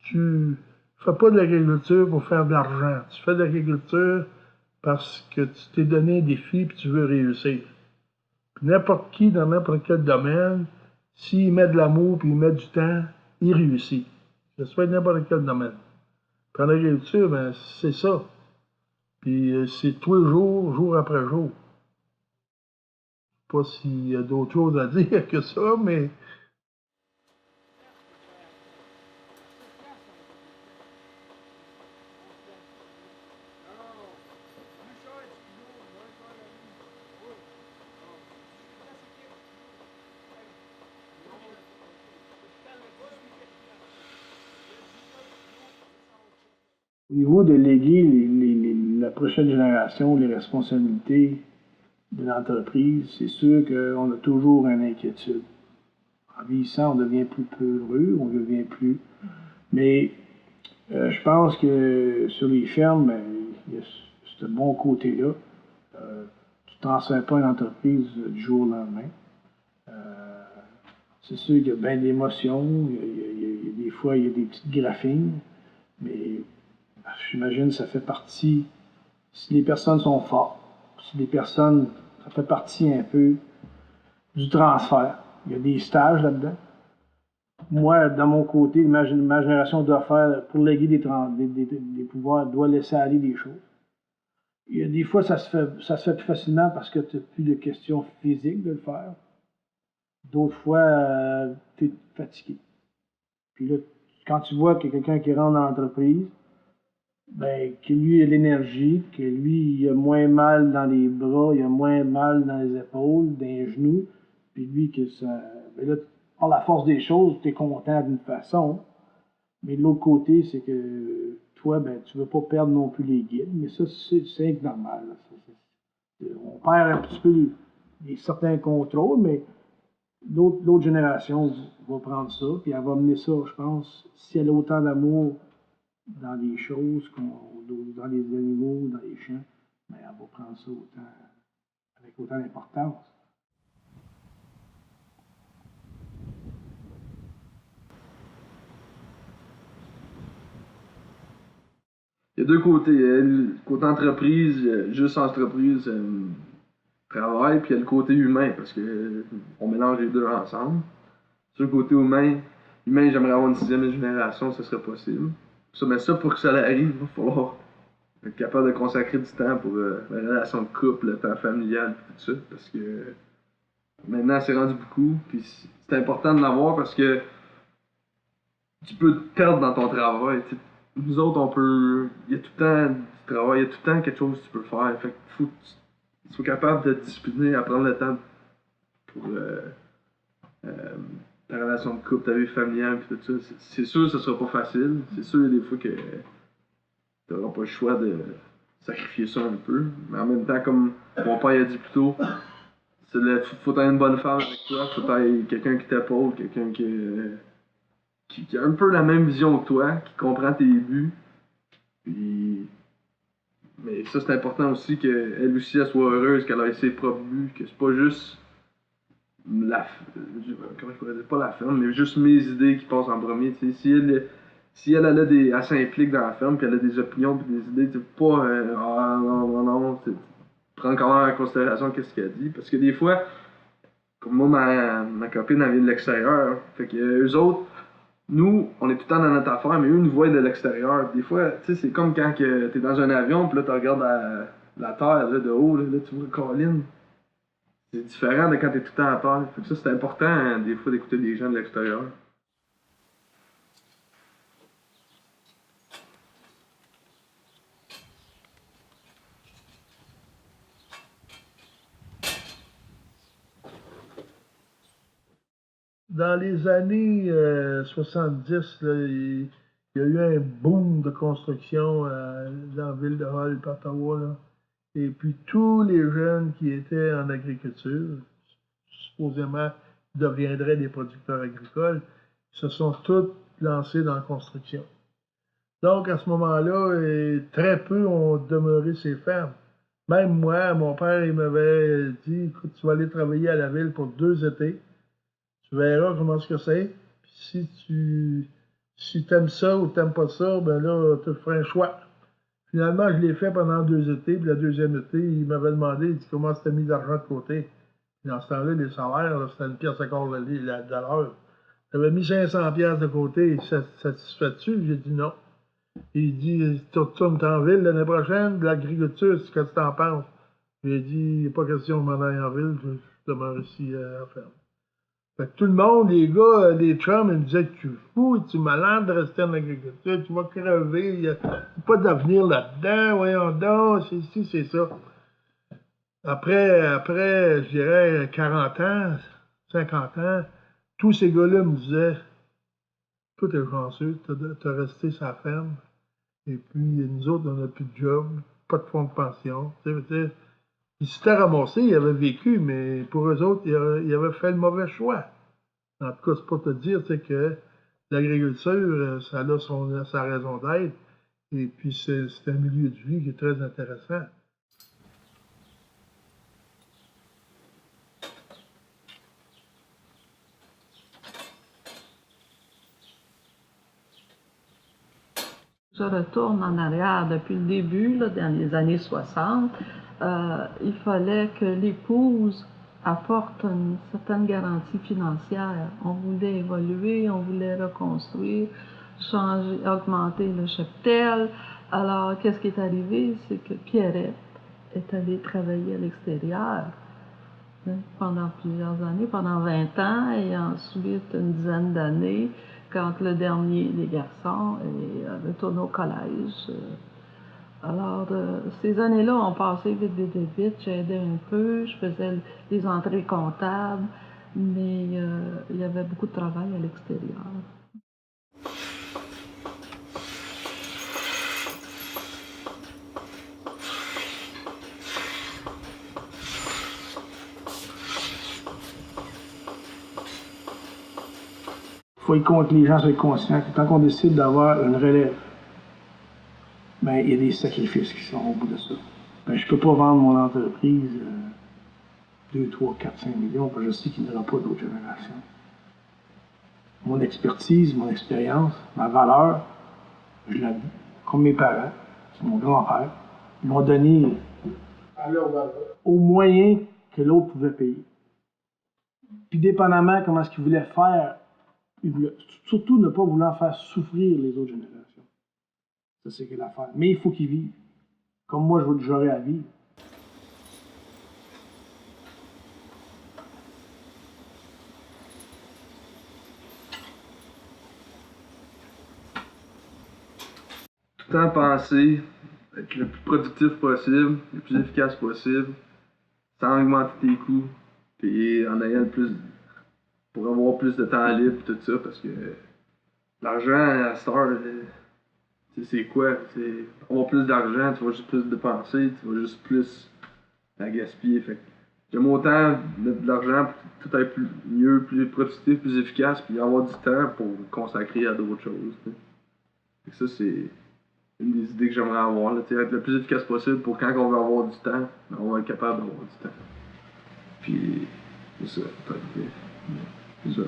tu fais pas de l'agriculture pour faire de l'argent. Tu fais de l'agriculture parce que tu t'es donné un défi et tu veux réussir. Puis n'importe qui, dans n'importe quel domaine, s'il met de l'amour et il met du temps, il réussit. Que ce soit n'importe quel domaine. Puis en agriculture, ben, c'est ça. Puis c'est tous les jours, jour après jour. Je ne sais pas s'il y a d'autres choses à dire que ça, mais au niveau de léguer la prochaine génération les responsabilités de l'entreprise, c'est sûr qu'on a toujours une inquiétude. En vieillissant, on devient plus peureux, on devient plus. Mais je pense que sur les fermes, ben, il y a ce bon côté-là. Tu ne transfères pas une entreprise du jour au lendemain. C'est sûr qu'il y a bien d'émotions, des fois il y a des petites graphines, mais j'imagine que ça fait partie, si les personnes sont fortes, si les personnes, ça fait partie un peu du transfert. Il y a des stages là-dedans. Moi, de mon côté, ma génération doit faire, pour léguer des pouvoirs, doit laisser aller des choses. Il y a des fois, ça se fait plus facilement parce que tu n'as plus de questions physiques de le faire. D'autres fois, tu es fatigué. Puis là, quand tu vois qu'il y a quelqu'un qui rentre dans l'entreprise, ben, que lui a l'énergie, que lui, il a moins mal dans les bras, il a moins mal dans les épaules, dans les genoux, puis lui, que ça. Ben là, par la force des choses, tu es content d'une façon, mais de l'autre côté, c'est que toi, ben, tu veux pas perdre non plus les guides, mais ça, c'est normal. On perd un petit peu certains contrôles, mais l'autre génération va prendre ça, puis elle va mener ça, je pense, si elle a autant d'amour dans les choses, dans les animaux, dans les champs, mais elle va prendre ça avec autant d'importance. Il y a deux côtés. Le côté entreprise, juste entreprise, travail, puis il y a le côté humain, parce que on mélange les deux ensemble. Sur le côté humain, j'aimerais avoir une sixième génération, ce serait possible. Mais ça, pour que ça arrive, il va falloir être capable de consacrer du temps pour la relation de couple, le temps familial, tout ça, parce que maintenant, c'est rendu beaucoup, puis c'est important de l'avoir parce que tu peux te perdre dans ton travail. T'sais. Nous autres, on peut. Il y a tout le temps du travail, il y a tout le temps quelque chose que tu peux faire. Fait qu'il faut que tu sois capable de te discipliner, à prendre le temps pour ta relation de couple, ta vie familiale, puis tout ça. C'est sûr que ce sera pas facile. C'est sûr, il y a des fois que tu n'auras pas le choix de sacrifier ça un peu. Mais en même temps, comme mon père a dit plus tôt, faut avoir une bonne femme avec toi, faut avoir quelqu'un qui t'épaule, quelqu'un qui a un peu la même vision que toi, qui comprend tes buts. Puis, mais ça, c'est important aussi qu'elle aussi, elle soit heureuse, qu'elle ait ses propres buts, que c'est pas juste comment je pourrais dire, pas la ferme, mais juste mes idées qui passent en premier. T'sais. Si elle elle s'implique dans la ferme, puis elle a des opinions, puis des idées, pas ah non, prendre quand même en considération qu'est-ce qu'elle dit. Parce que des fois, comme moi, ma copine, elle vient de l'extérieur. Fait que eux autres, nous, on est tout le temps dans notre affaire, mais eux nous voient de l'extérieur. Des fois, tu sais, c'est comme quand t'es dans un avion, puis là, tu regardes la terre là, de haut, là, tu vois Colin. C'est différent de quand t'es tout le temps à terre. Fait que ça, c'est important, hein, des fois, d'écouter des gens de l'extérieur. dans les années 70, là, il y a eu un boom de construction dans la ville de Hull, Ottawa. Là. Et puis tous les jeunes qui étaient en agriculture, supposément deviendraient des producteurs agricoles, se sont tous lancés dans la construction. Donc à ce moment-là, très peu ont demeuré ces fermes. Même moi, mon père, il m'avait dit, écoute, tu vas aller travailler à la ville pour 2 étés. Tu verras comment ce que c'est. Puis si t'aimes ça ou t'aimes pas ça, ben là, tu feras un choix. Finalement, je l'ai fait pendant 2 étés, puis la deuxième été, il m'avait demandé, il dit, comment tu t'as mis d'argent de côté? Puis dans ce temps-là, les salaires, là, c'était 1 pièce à quart de l'heure. J'avais mis 500 pièces de côté, ça satisfait-tu? J'ai dit non. Il dit, tu retournes en ville l'année prochaine, de l'agriculture, c'est ce que tu t'en penses? J'ai dit, il n'est pas question de m'en aller en ville, je demeure ici à la ferme. Fait que tout le monde, les gars, les chums, ils me disaient, tu es fou, tu es malade de rester en agriculture, tu vas crever, il n'y a pas d'avenir là-dedans, voyons donc, c'est ci, c'est ça. Après, je dirais 40 ans, 50 ans, tous ces gars-là me disaient, toi, t'es chanceux, t'as resté sa ferme, et puis nous autres, on n'a plus de job, pas de fonds de pension, tu sais. Ils s'étaient ramassés, ils avaient vécu, mais pour eux autres, ils avaient fait le mauvais choix. En tout cas, c'est pour te dire que l'agriculture, ça a sa raison d'être. Et puis, c'est un milieu de vie qui est très intéressant. Je retourne en arrière depuis le début, là, dans les années 60. Il fallait que l'épouse apporte une certaine garantie financière. On voulait évoluer, on voulait reconstruire, changer, augmenter le cheptel. Alors, qu'est-ce qui est arrivé? C'est que Pierrette est allée travailler à l'extérieur pendant plusieurs années, pendant 20 ans, et ensuite une dizaine d'années, quand le dernier des garçons est retourné au collège. Alors, ces années-là ont passé vite, vite, vite, vite. J'aidais un peu, je faisais les entrées comptables, mais il y avait beaucoup de travail à l'extérieur. Il faut que les gens soient conscients que tant qu'on décide d'avoir une relève, ben, il y a des sacrifices qui sont au bout de ça. Ben, je ne peux pas vendre mon entreprise 2, 3, 4, 5 millions parce que je sais qu'il n'y aura pas d'autres générations. Mon expertise, mon expérience, ma valeur, je la vis. Comme mes parents, mon grand-père, ils m'ont donné au moyen que l'autre pouvait payer. Puis dépendamment comment est-ce qu'ils voulaient faire, ils voulaient surtout ne pas vouloir faire souffrir les autres générations. Ça, c'est l'affaire. Mais il faut qu'ils vivent. Comme moi, j'aurais à vivre. Tout le temps penser être le plus productif possible, le plus efficace possible, sans augmenter tes coûts, puis en ayant plus pour avoir plus de temps libre tout ça, parce que l'argent à cette heure, c'est quoi? C'est avoir plus d'argent, tu vas juste plus dépenser, tu vas juste plus la gaspiller. Fait que j'aime autant mettre de l'argent pour tout être mieux, plus productif, plus efficace, puis avoir du temps pour consacrer à d'autres choses. T'sais. Fait que ça, c'est une des idées que j'aimerais avoir, là, être le plus efficace possible pour quand on veut avoir du temps, on va être capable d'avoir du temps. Puis, c'est ça, c'est ça.